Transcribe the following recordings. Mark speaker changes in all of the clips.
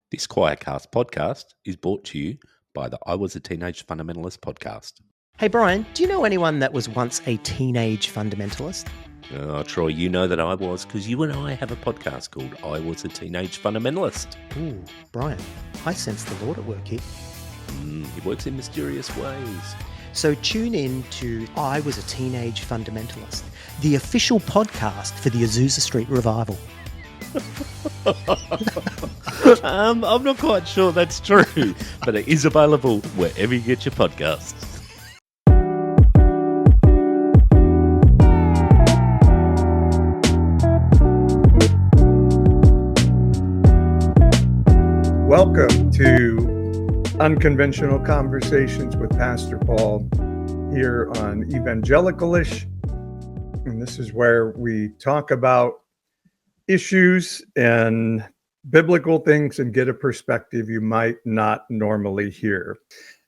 Speaker 1: This Quietcast podcast is brought to you by the I Was a Teenage Fundamentalist podcast.
Speaker 2: Hey Brian, do you know anyone that was once a teenage fundamentalist?
Speaker 1: Troy, you know that I was because you and I have a podcast called I Was a Teenage Fundamentalist.
Speaker 2: Ooh, Brian, I sense the Lord at work here.
Speaker 1: He works in mysterious ways.
Speaker 2: So tune in to I Was a Teenage Fundamentalist, the official podcast for the Azusa Street Revival.
Speaker 1: I'm not quite sure that's true, but it is available wherever you get your podcasts.
Speaker 3: Welcome to Unconventional Conversations with Pastor Paul here on Evangelicalish. And this is where we talk about issues and biblical things and get a perspective you might not normally hear.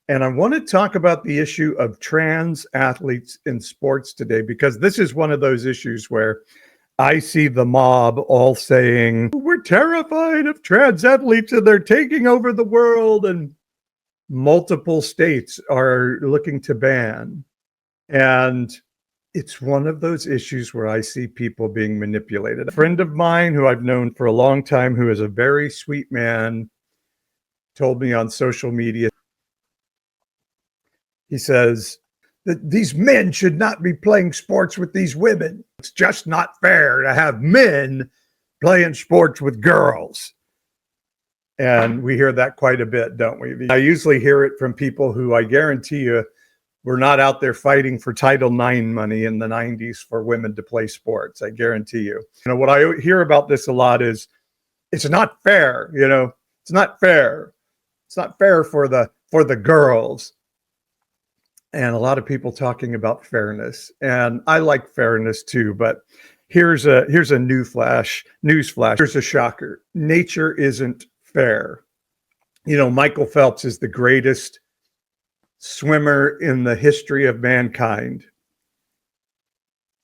Speaker 3: And I want to talk about the issue of trans athletes in sports today, because this is one of those issues where I see the mob all saying, we're terrified of trans athletes and they're taking over the world, and multiple states are looking to ban. And it's one of those issues where I see people being manipulated. A friend of mine who I've known for a long time, who is a very sweet man, told me on social media, he says that these men should not be playing sports with these women. It's just not fair to have men playing sports with girls. And we hear that quite a bit, don't we? I usually hear it from people who, I guarantee you, were not out there fighting for Title IX money in the 90s for women to play sports. I guarantee you. You know, what I hear about this a lot is, it's not fair. You know, it's not fair. It's not fair for the girls. And a lot of people talking about fairness, and I like fairness too. But here's a newsflash. Here's a shocker. Nature isn't fair. You know, Michael Phelps is the greatest swimmer in the history of mankind,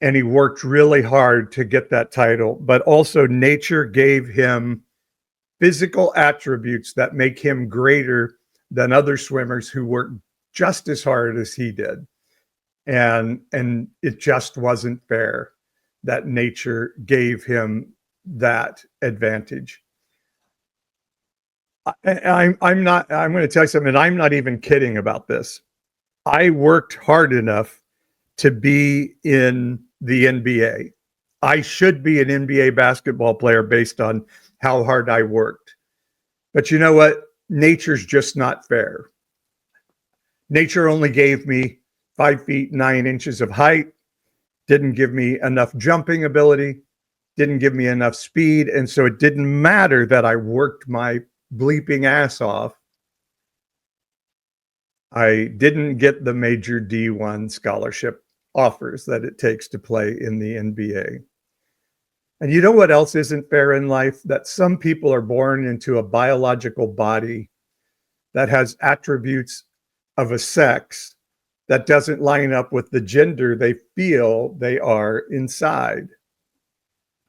Speaker 3: and he worked really hard to get that title. But also, nature gave him physical attributes that make him greater than other swimmers who worked just as hard as he did. And it just wasn't fair that nature gave him that advantage. I'm going to tell you something. I'm not even kidding about this. I worked hard enough to be in the NBA. I should be an NBA basketball player based on how hard I worked. But you know what? Nature's just not fair. Nature only gave me 5 feet 9 inches of height, didn't give me enough jumping ability, didn't give me enough speed. And so it didn't matter that I worked my bleeping ass off. I didn't get the major D1 scholarship offers that it takes to play in the NBA. And you know what else isn't fair in life? That some people are born into a biological body that has attributes of a sex that doesn't line up with the gender they feel they are inside.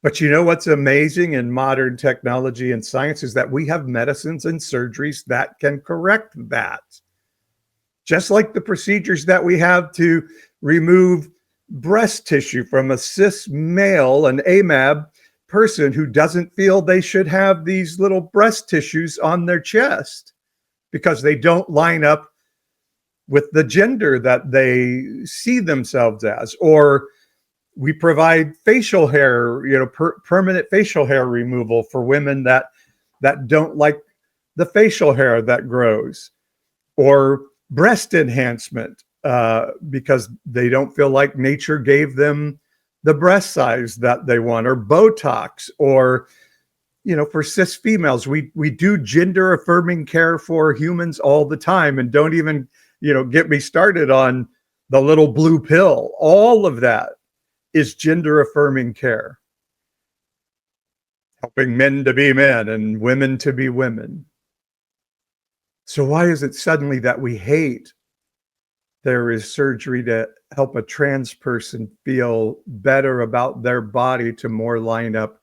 Speaker 3: But you know what's amazing in modern technology and science is that we have medicines and surgeries that can correct that. Just like the procedures that we have to remove breast tissue from a cis male, an AMAB person who doesn't feel they should have these little breast tissues on their chest because they don't line up with the gender that they see themselves as. Or we provide facial hair, you know, permanent facial hair removal for women that don't like the facial hair that grows, or breast enhancement because they don't feel like nature gave them the breast size that they want, or Botox, or, you know, for cis females, we do gender affirming care for humans all the time. And don't even, you know, get me started on the little blue pill. All of that is gender affirming care, helping men to be men and women to be women. So why is it suddenly that we hate there is surgery to help a trans person feel better about their body to more line up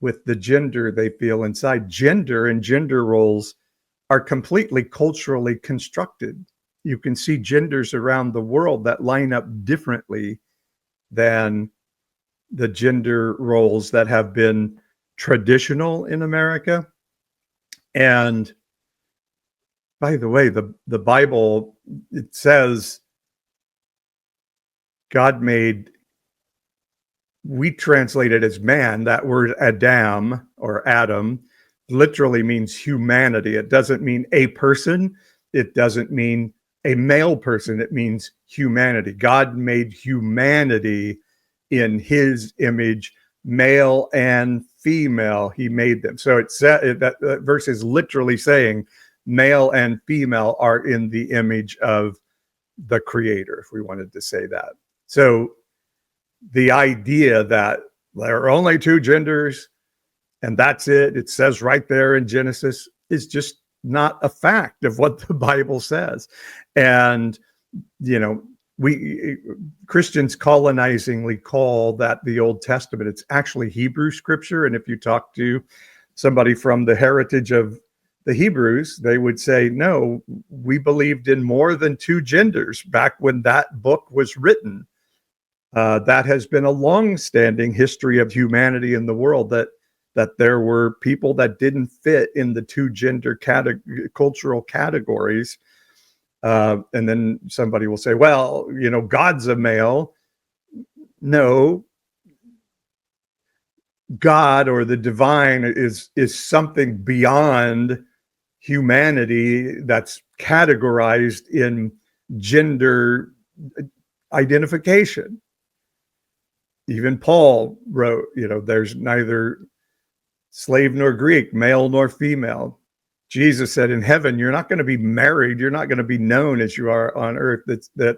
Speaker 3: with the gender they feel inside. Gender and gender roles are completely culturally constructed. You can see genders around the world that line up differently than the gender roles that have been traditional in America. And by the way, the Bible, it says God made, we translate it as man. That word Adam or Adam literally means humanity. It doesn't mean a person. It doesn't mean a male person. It means humanity. God made humanity in his image, male and female. He made them. So it said that verse is literally saying male and female are in the image of the creator, if we wanted to say that. So the idea that there are only two genders and that's it, it says right there in Genesis, is just not a fact of what the Bible says. And, you know, we Christians colonizingly call that the Old Testament. It's actually Hebrew scripture. And if you talk to somebody from the heritage of the Hebrews, they would say, no, we believed in more than two genders back when that book was written. That has been a long-standing history of humanity in the world, that there were people that didn't fit in the two gender cultural categories. And then somebody will say, well, you know, God's a male. No, God or the divine is something beyond humanity that's categorized in gender identification. Even Paul wrote, you know, there's neither slave nor Greek, male nor female. Jesus said, in heaven, you're not going to be married. You're not going to be known as you are on earth. That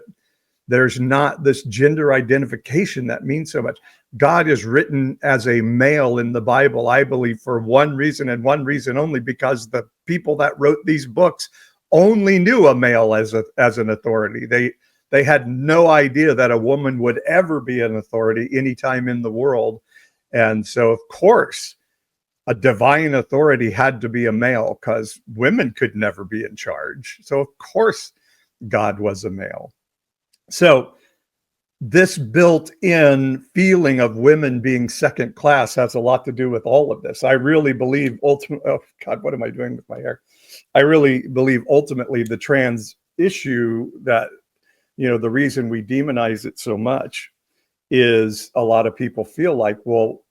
Speaker 3: there's not this gender identification that means so much. God is written as a male in the Bible, I believe, for one reason and one reason only, because the people that wrote these books only knew a male as an authority. They had no idea that a woman would ever be an authority anytime in the world. And so, of course, a divine authority had to be a male, because women could never be in charge. So, of course, God was a male. So this built-in feeling of women being second class has a lot to do with all of this. I really believe ultimately, oh God, what am I doing with my hair? I really believe ultimately the trans issue, that, you know, the reason we demonize it so much is a lot of people feel like, well,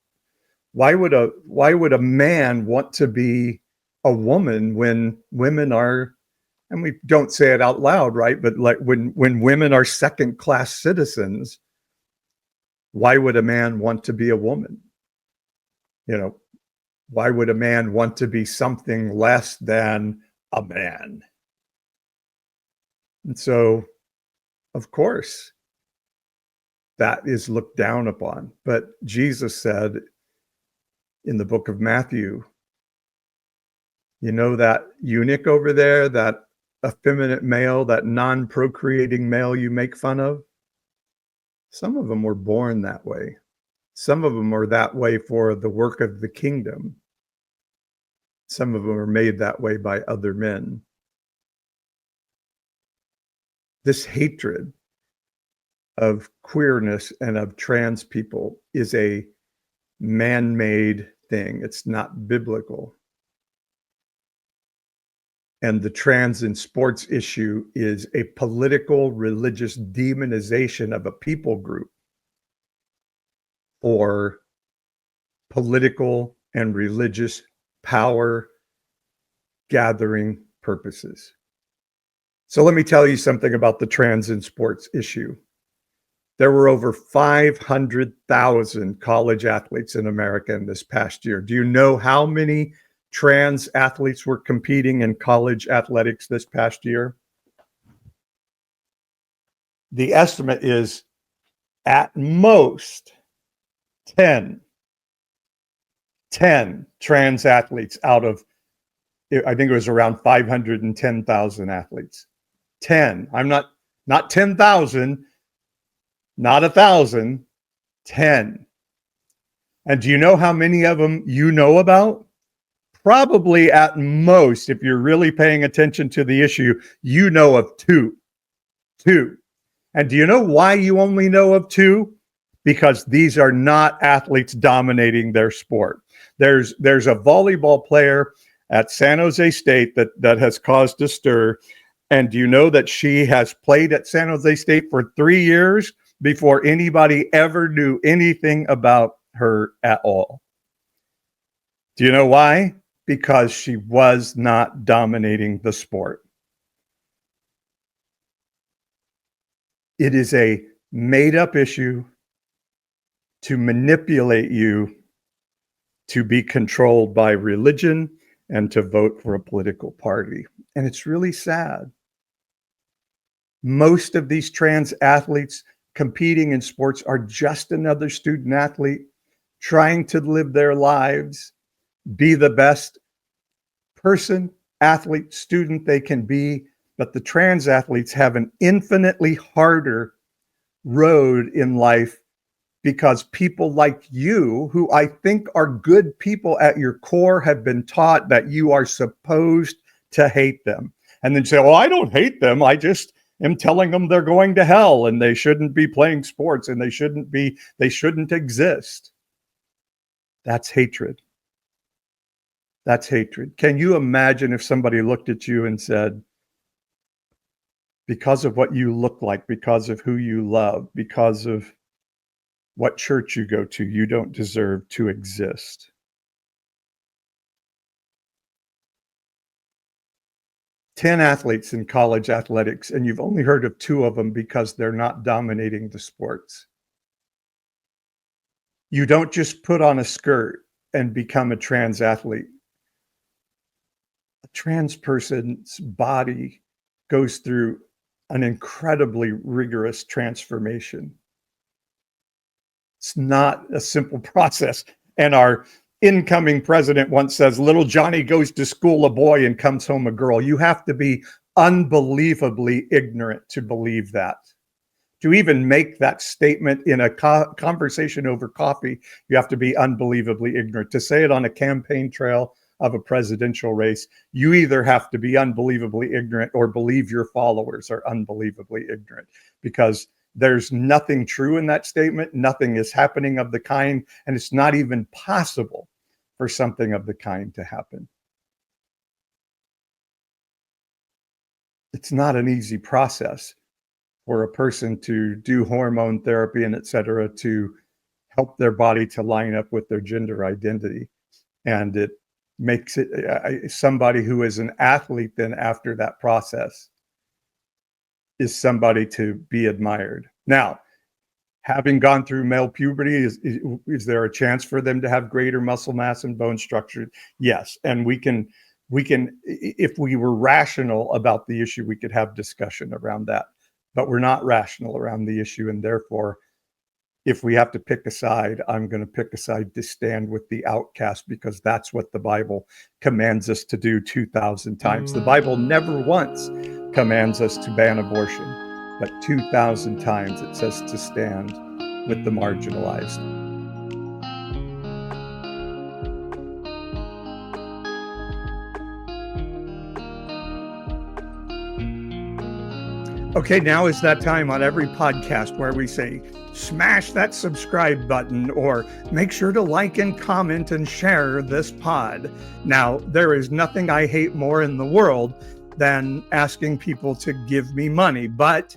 Speaker 3: why would a man want to be a woman when women are, and we don't say it out loud, right? But like when women are second class citizens, why would a man want to be a woman? You know, why would a man want to be something less than a man? And so, of course, that is looked down upon. But Jesus said in the book of Matthew, you know, that eunuch over there, that effeminate male, that non-procreating male you make fun of, some of them were born that way. Some of them are that way for the work of the kingdom. Some of them are made that way by other men. This hatred of queerness and of trans people is a man-made thing. It's not biblical. And the trans in sports issue is a political, religious demonization of a people group for political and religious power gathering purposes. So let me tell you something about the trans in sports issue. There were over 500,000 college athletes in America in this past year. Do you know how many trans athletes were competing in college athletics this past year? The estimate is at most 10 trans athletes out of, I think it was around 510,000 athletes. 10. I'm not 10,000, not 1,000, 10. And do you know how many of them you know about? Probably at most, if you're really paying attention to the issue, you know of two. Two. And do you know why you only know of two? Because these are not athletes dominating their sport. There's a volleyball player at San Jose State that has caused a stir. And do you know that she has played at San Jose State for 3 years before anybody ever knew anything about her at all? Do you know why? Because she was not dominating the sport. It is a made-up issue to manipulate you to be controlled by religion and to vote for a political party. And it's really sad. Most of these trans athletes competing in sports are just another student athlete trying to live their lives, be the best person, athlete, student they can be. But the trans athletes have an infinitely harder road in life because people like you, who I think are good people at your core, have been taught that you are supposed to hate them. And then say, well, I don't hate them. I just am telling them they're going to hell and they shouldn't be playing sports and they shouldn't exist. That's hatred. That's hatred. Can you imagine if somebody looked at you and said, because of what you look like, because of who you love, because of what church you go to, you don't deserve to exist? Ten athletes in college athletics, and you've only heard of two of them because they're not dominating the sports. You don't just put on a skirt and become a trans athlete. A trans person's body goes through an incredibly rigorous transformation. It's not a simple process. And our incoming president once says, little Johnny goes to school a boy and comes home a girl. You have to be unbelievably ignorant to believe that. To even make that statement in a conversation over coffee, you have to be unbelievably ignorant. To say it on a campaign trail of a presidential race, you either have to be unbelievably ignorant or believe your followers are unbelievably ignorant, because there's nothing true in that statement. Nothing is happening of the kind, and it's not even possible for something of the kind to happen. It's not an easy process for a person to do hormone therapy and et cetera to help their body to line up with their gender identity. And it makes it somebody who is an athlete then after that process is somebody to be admired. Now, having gone through male puberty, is there a chance for them to have greater muscle mass and bone structure? Yes. And we can, if we were rational about the issue, we could have discussion around that. But we're not rational around the issue. And therefore, if we have to pick a side, I'm going to pick a side to stand with the outcast, because that's what the Bible commands us to do 2,000 times. The Bible never once commands us to ban abortion, but 2,000 times it says to stand with the marginalized. Okay, now is that time on every podcast where we say, smash that subscribe button, or make sure to like and comment and share this pod. Now, there is nothing I hate more in the world than asking people to give me money, but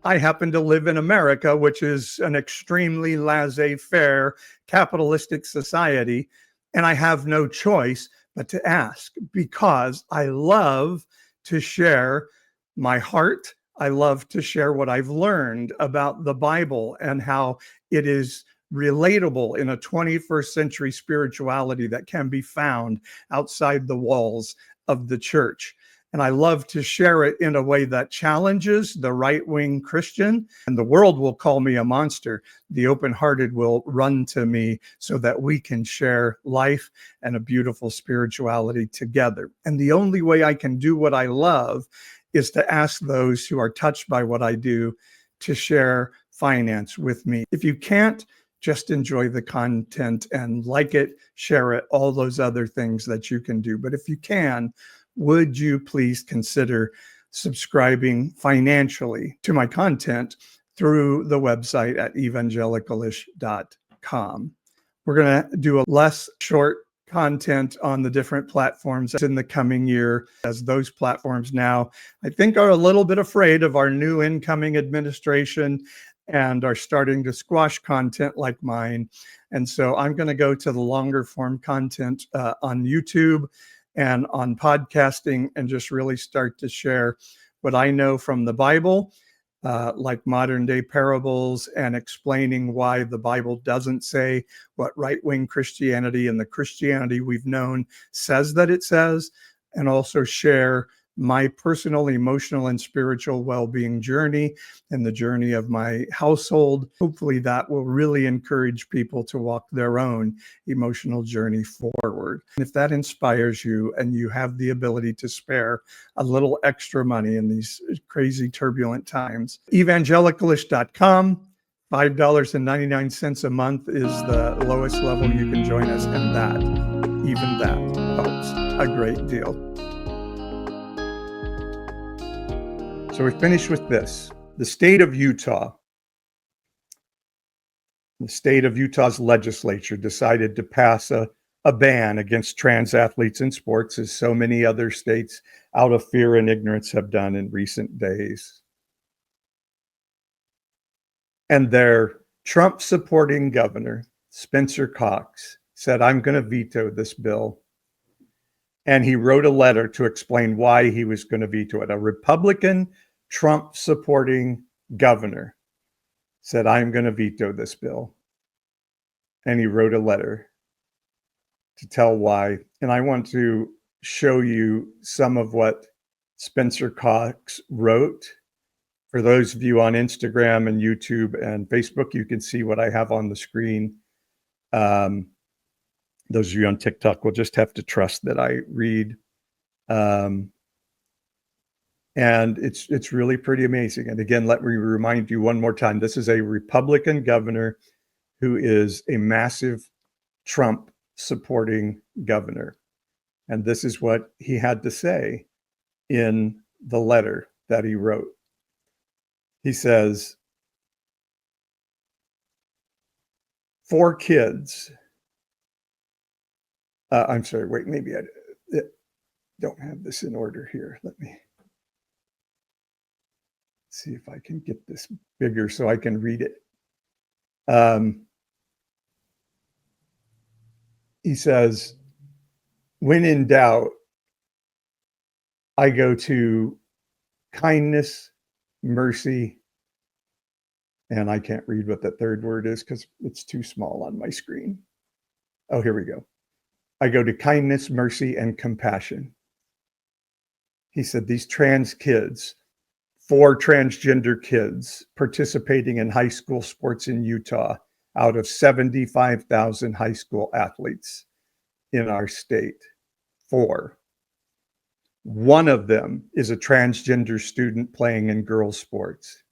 Speaker 3: I happen to live in America, which is an extremely laissez-faire capitalistic society, and I have no choice but to ask, because I love to share my heart. I love to share what I've learned about the Bible and how it is relatable in a 21st century spirituality that can be found outside the walls of the church. And I love to share it in a way that challenges the right-wing Christian. And the world will call me a monster. The open-hearted will run to me so that we can share life and a beautiful spirituality together. And the only way I can do what I love is to ask those who are touched by what I do to share finance with me. If you can't just enjoy the content and like it, share it, all those other things that you can do. But if you can, would you please consider subscribing financially to my content through the website at evangelicalish.com. We're going to do a less short content on the different platforms in the coming year, as those platforms now, I think, are a little bit afraid of our new incoming administration and are starting to squash content like mine. And so I'm going to go to the longer form content on YouTube and on podcasting and just really start to share what I know from the Bible, like modern day parables, and explaining why the Bible doesn't say what right-wing Christianity and the Christianity we've known says that it says, and also share my personal emotional and spiritual well-being journey and the journey of my household. Hopefully that will really encourage people to walk their own emotional journey forward. And if that inspires you and you have the ability to spare a little extra money in these crazy turbulent times, evangelicalish.com, $5.99 a month is the lowest level you can join us, and that, even that, helps a great deal. So we finish with this. The state of Utah. The state of Utah's legislature decided to pass a ban against trans athletes in sports, as so many other states, out of fear and ignorance, have done in recent days. And their Trump-supporting governor, Spencer Cox, said, "I'm going to veto this bill." And he wrote a letter to explain why he was going to veto it. A Republican Trump-supporting governor said, "I'm going to veto this bill." And he wrote a letter to tell why. And I want to show you some of what Spencer Cox wrote. For those of you on Instagram and YouTube and Facebook, you can see what I have on the screen. Those of you on TikTok will just have to trust that I read. And it's really pretty amazing. And again, let me remind you one more time, this is a Republican governor who is a massive Trump supporting governor. And this is what he had to say in the letter that he wrote. He says, "4 kids." I'm sorry, wait, maybe I don't have this in order here. Let me see if I can get this bigger so I can read it. He says, "When in doubt, I go to kindness, mercy," and I can't read what that third word is because it's too small on my screen. Oh, here we go. "I go to kindness, mercy, and compassion." He said these trans kids, 4 transgender kids participating in high school sports in Utah out of 75,000 high school athletes in our state. 4. One of them is a transgender student playing in girls' sports.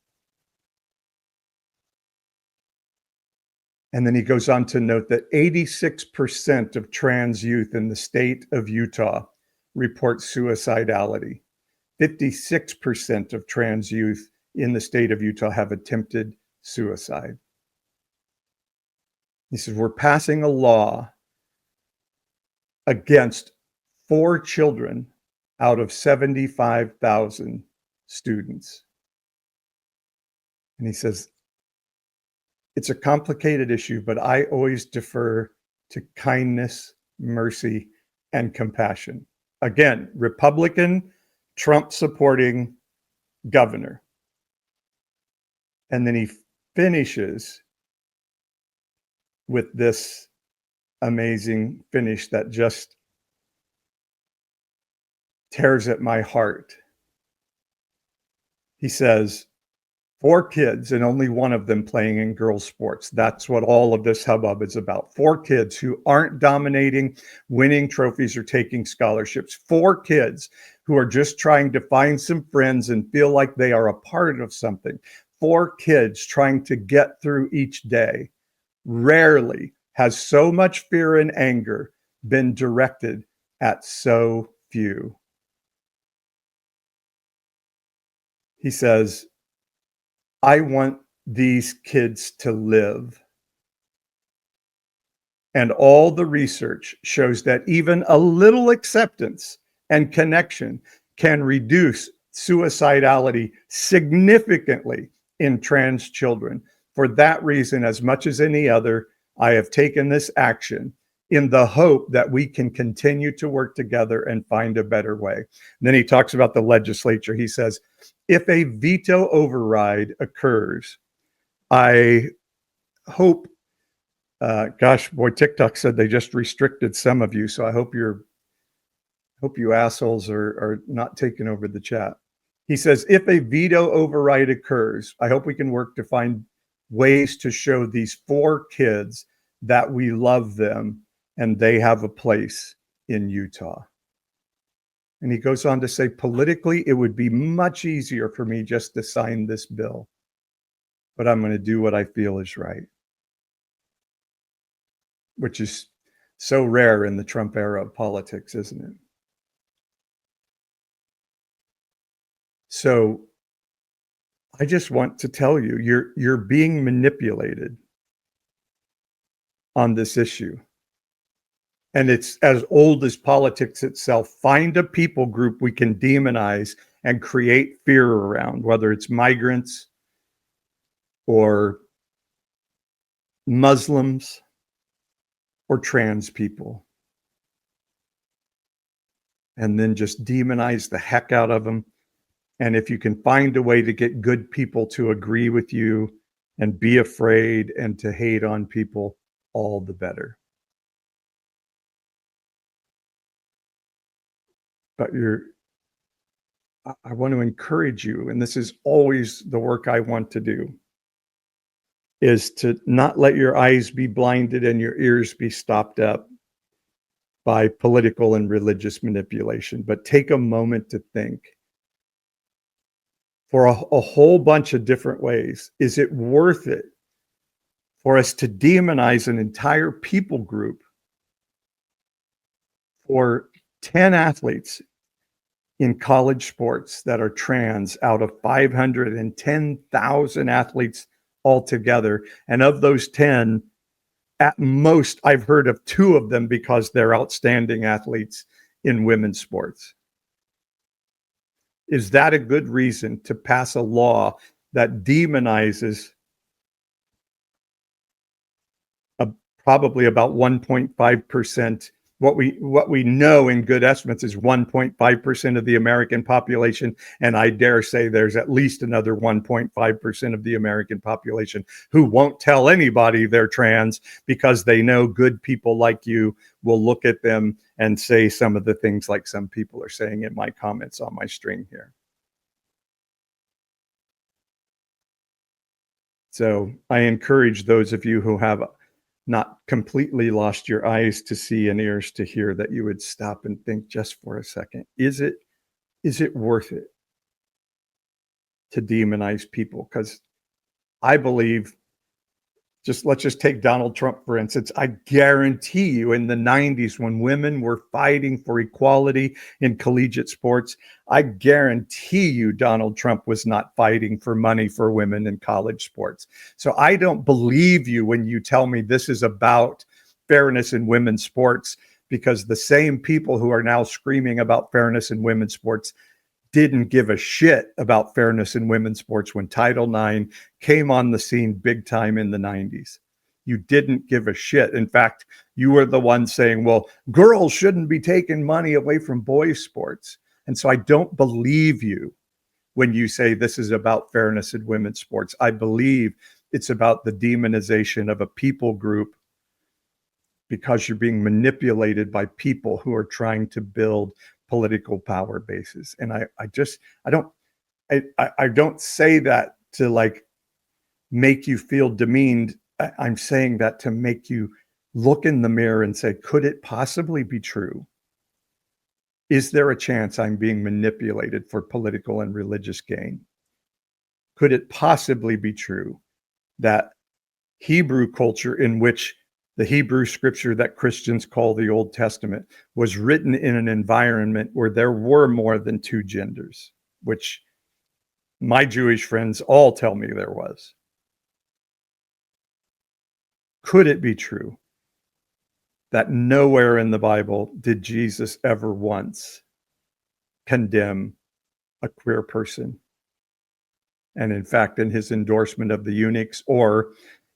Speaker 3: And then he goes on to note that 86% of trans youth in the state of Utah report suicidality. 56% of trans youth in the state of Utah have attempted suicide. He says, we're passing a law against 4 children out of 75,000 students. And he says, it's a complicated issue, but I always defer to kindness, mercy, and compassion. Again, Republican, Trump-supporting governor. And then he finishes with this amazing finish that just tears at my heart. He says, 4 kids and only one of them playing in girls' sports. That's what all of this hubbub is about. 4 kids who aren't dominating, winning trophies, or taking scholarships. 4 kids who are just trying to find some friends and feel like they are a part of something. 4 kids trying to get through each day. Rarely has so much fear and anger been directed at so few. He says, I want these kids to live. And all the research shows that even a little acceptance and connection can reduce suicidality significantly in trans children. For that reason, as much as any other, I have taken this action in the hope that we can continue to work together and find a better way. And then he talks about the legislature. He says, if a veto override occurs, I hope gosh, boy, TikTok said they just restricted some of you, so I hope you assholes are not taking over the chat. He says, if a veto override occurs, I hope we can work to find ways to show these 4 kids that we love them and they have a place in Utah. And he goes on to say, politically, it would be much easier for me just to sign this bill, but I'm going to do what I feel is right. Which is so rare in the Trump era of politics, isn't it? So I just want to tell you, you're being manipulated on this issue. And it's as old as politics itself. Find a people group we can demonize and create fear around, whether it's migrants or Muslims or trans people. And then just demonize the heck out of them. And if you can find a way to get good people to agree with you and be afraid and to hate on people, all the better. But I want to encourage you, and this is always the work I want to do, is to not let your eyes be blinded and your ears be stopped up by political and religious manipulation, but take a moment to think for a whole bunch of different ways. Is it worth it for us to demonize an entire people group for 10 athletes in college sports that are trans out of 510,000 athletes altogether? And of those 10, at most, I've heard of 2 of them because they're outstanding athletes in women's sports. Is that a good reason to pass a law that demonizes probably about 1.5%? What we know in good estimates is 1.5% of the American population, and I dare say there's at least another 1.5% of the American population who won't tell anybody they're trans because they know good people like you will look at them and say some of the things like some people are saying in my comments on my string here. So I encourage those of you who have not completely lost your eyes to see and ears to hear that you would stop and think just for a second. Is it worth it to demonize people? Because I believe, let's just take Donald Trump, for instance. I guarantee you in the 90s, when women were fighting for equality in collegiate sports, I guarantee you Donald Trump was not fighting for money for women in college sports. So I don't believe you when you tell me this is about fairness in women's sports, because the same people who are now screaming about fairness in women's sports didn't give a shit about fairness in women's sports when Title IX came on the scene big time in the 90s. You didn't give a shit. In fact, you were the one saying, well, girls shouldn't be taking money away from boys' sports. And so I don't believe you when you say this is about fairness in women's sports. I believe it's about the demonization of a people group because you're being manipulated by people who are trying to build political power bases. And I don't say that to like make you feel demeaned. I'm saying that to make you look in the mirror and say, could it possibly be true? Is there a chance I'm being manipulated for political and religious gain? Could it possibly be true that Hebrew culture in which the Hebrew scripture that Christians call the Old Testament was written in an environment where there were more than two genders, which my Jewish friends all tell me there was. Could it be true that nowhere in the Bible did Jesus ever once condemn a queer person? And in fact, in his endorsement of the eunuchs, or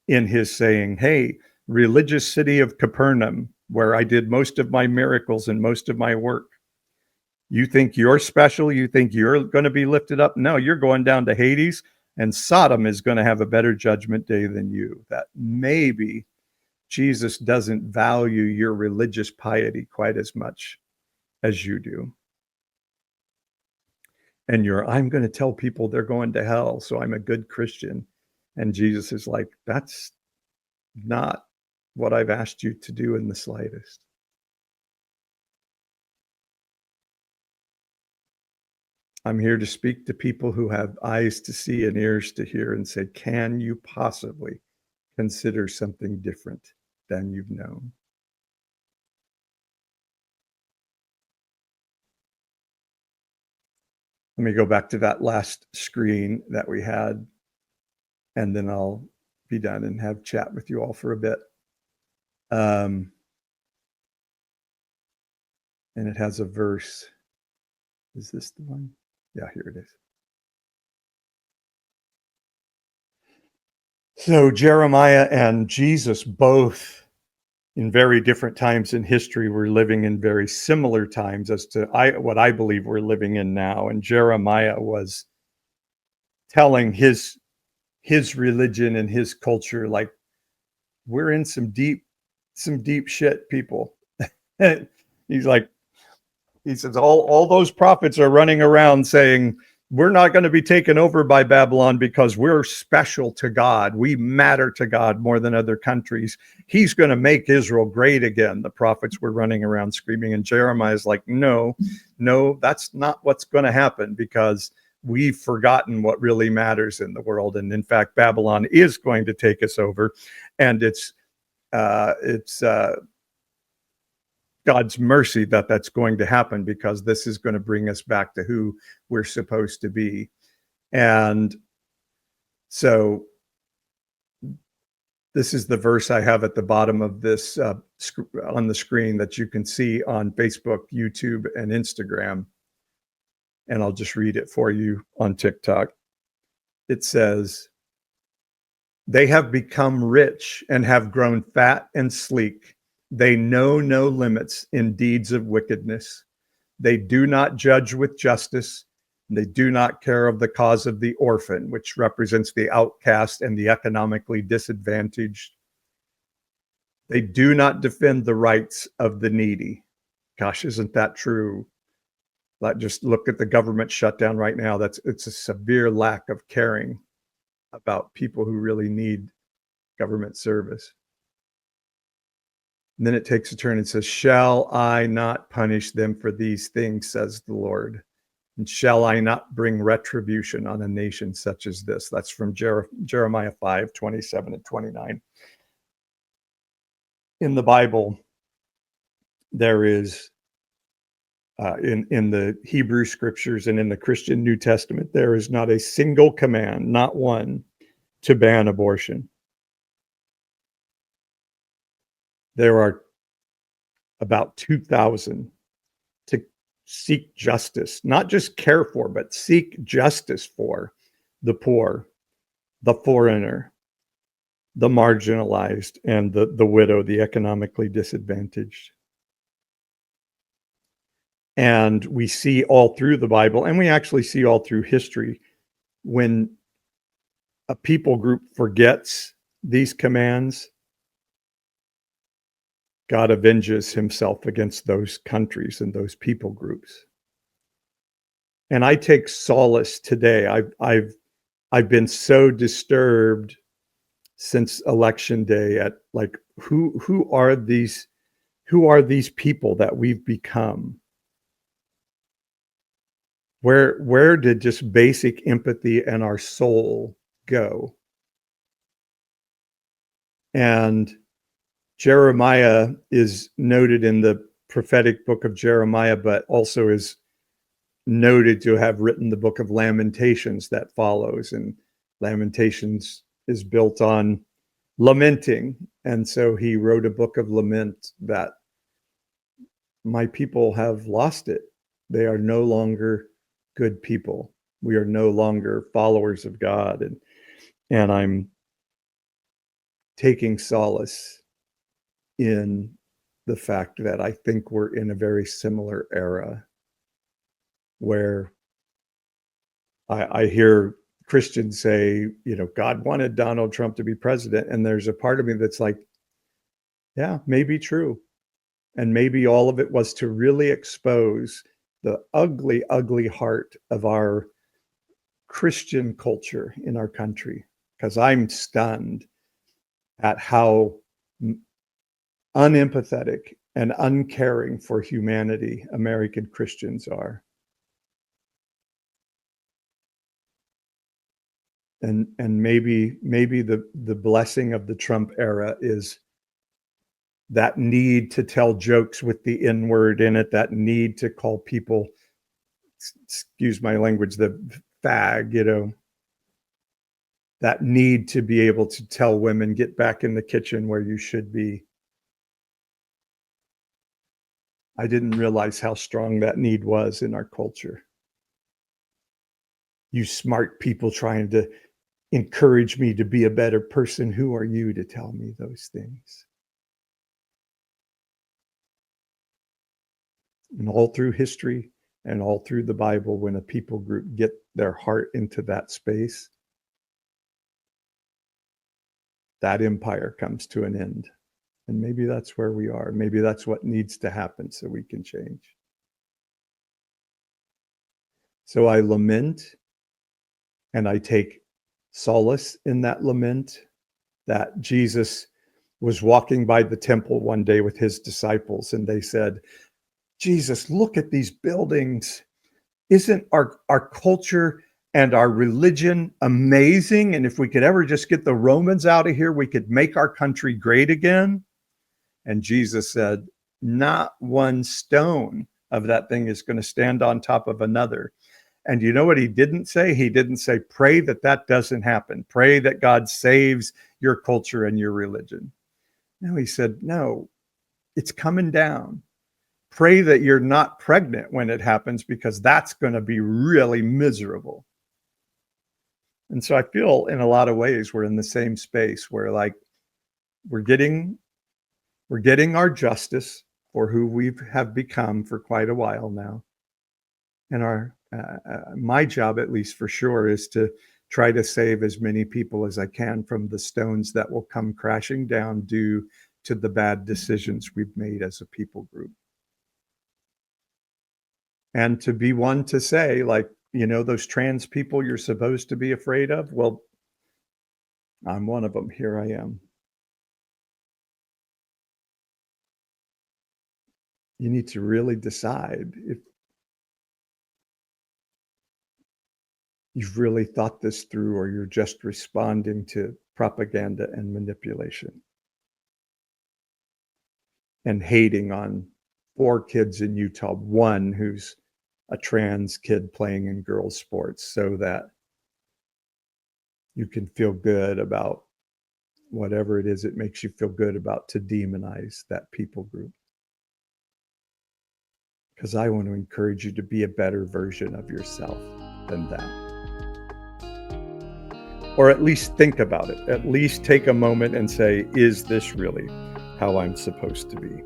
Speaker 3: in his saying, hey, religious city of Capernaum, where I did most of my miracles and most of my work, you think you're special? You think you're going to be lifted up? No, you're going down to Hades, and Sodom is going to have a better judgment day than you. That maybe Jesus doesn't value your religious piety quite as much as you do. And I'm going to tell people they're going to hell, so I'm a good Christian. And Jesus is like, that's not what I've asked you to do in the slightest. I'm here to speak to people who have eyes to see and ears to hear and say, can you possibly consider something different than you've known? Let me go back to that last screen that we had, and then I'll be done and have chat with you all for a bit. And it has a verse. Is this the one? Yeah, here it is. So Jeremiah and Jesus both, in very different times in history, were living in very similar times as to what I believe we're living in now. And Jeremiah was telling his religion and his culture, like, we're in some deep shit, people. He's like, he says, all those prophets are running around saying, we're not going to be taken over by Babylon because we're special to God. We matter to God more than other countries. He's going to make Israel great again. The prophets were running around screaming, and Jeremiah's like, no, that's not what's going to happen, because we've forgotten what really matters in the world. And in fact, Babylon is going to take us over, and it's God's mercy that that's going to happen, because this is going to bring us back to who we're supposed to be. And so this is the verse I have at the bottom of this on the screen that you can see on Facebook, YouTube, and Instagram. And I'll just read it for you on TikTok. It says, they have become rich and have grown fat and sleek. They know no limits in deeds of wickedness. They do not judge with justice. They do not care of the cause of the orphan, which represents the outcast and the economically disadvantaged. They do not defend the rights of the needy. Gosh, isn't that true? Just look at the government shutdown right now. It's a severe lack of caring about people who really need government service. And then it takes a turn and says, shall I not punish them for these things, says the Lord? And shall I not bring retribution on a nation such as this? That's from Jeremiah 5:27 and 29. In the Bible, there is, in the Hebrew scriptures and in the Christian New Testament, there is not a single command, not one, to ban abortion. There are about 2,000 to seek justice, not just care for, but seek justice for the poor, the foreigner, the marginalized, and the widow, the economically disadvantaged. And we see all through the Bible, and we actually see all through history, when a people group forgets these commands, God avenges himself against those countries and those people groups. And I take solace today. I've been so disturbed since election day at, like, who are these people that we've become? Where did just basic empathy and our soul go? And Jeremiah is noted in the prophetic book of Jeremiah, but also is noted to have written the book of Lamentations that follows. And Lamentations is built on lamenting. And so he wrote a book of lament that my people have lost it. They are no longer good people. We are no longer followers of God. And I'm taking solace in the fact that I think we're in a very similar era where I hear Christians say, God wanted Donald Trump to be president. And there's a part of me that's like, yeah, maybe true. And maybe all of it was to really expose the ugly, ugly heart of our Christian culture in our country. Because I'm stunned at how unempathetic and uncaring for humanity American Christians are. And maybe the blessing of the Trump era is that need to tell jokes with the N word in it, that need to call people, excuse my language, the fag, that need to be able to tell women, get back in the kitchen where you should be. I didn't realize how strong that need was in our culture. You smart people trying to encourage me to be a better person. Who are you to tell me those things? And all through history and all through the Bible, when a people group get their heart into that space, that empire comes to an end. And maybe that's where we are. Maybe that's what needs to happen so we can change. So I lament, and I take solace in that lament, that Jesus was walking by the temple one day with his disciples, and they said, Jesus, look at these buildings. Isn't our culture and our religion amazing? And if we could ever just get the Romans out of here, we could make our country great again. And Jesus said, not one stone of that thing is going to stand on top of another. And you know what he didn't say? He didn't say, pray that doesn't happen. Pray that God saves your culture and your religion. No, he said, no, it's coming down. Pray that you're not pregnant when it happens, because that's going to be really miserable. And so I feel in a lot of ways we're in the same space where, like, we're getting our justice for who we have become for quite a while now. And my job, at least for sure, is to try to save as many people as I can from the stones that will come crashing down due to the bad decisions we've made as a people group. And to be one to say, like, those trans people you're supposed to be afraid of, well, I'm one of them. Here I am. You need to really decide if you've really thought this through, or you're just responding to propaganda and manipulation and hating on 4 kids in Utah, one who's a trans kid playing in girls' sports, so that you can feel good about whatever it is it makes you feel good about, to demonize that people group. Because I want to encourage you to be a better version of yourself than that. Or at least think about it. At least take a moment and say, is this really how I'm supposed to be?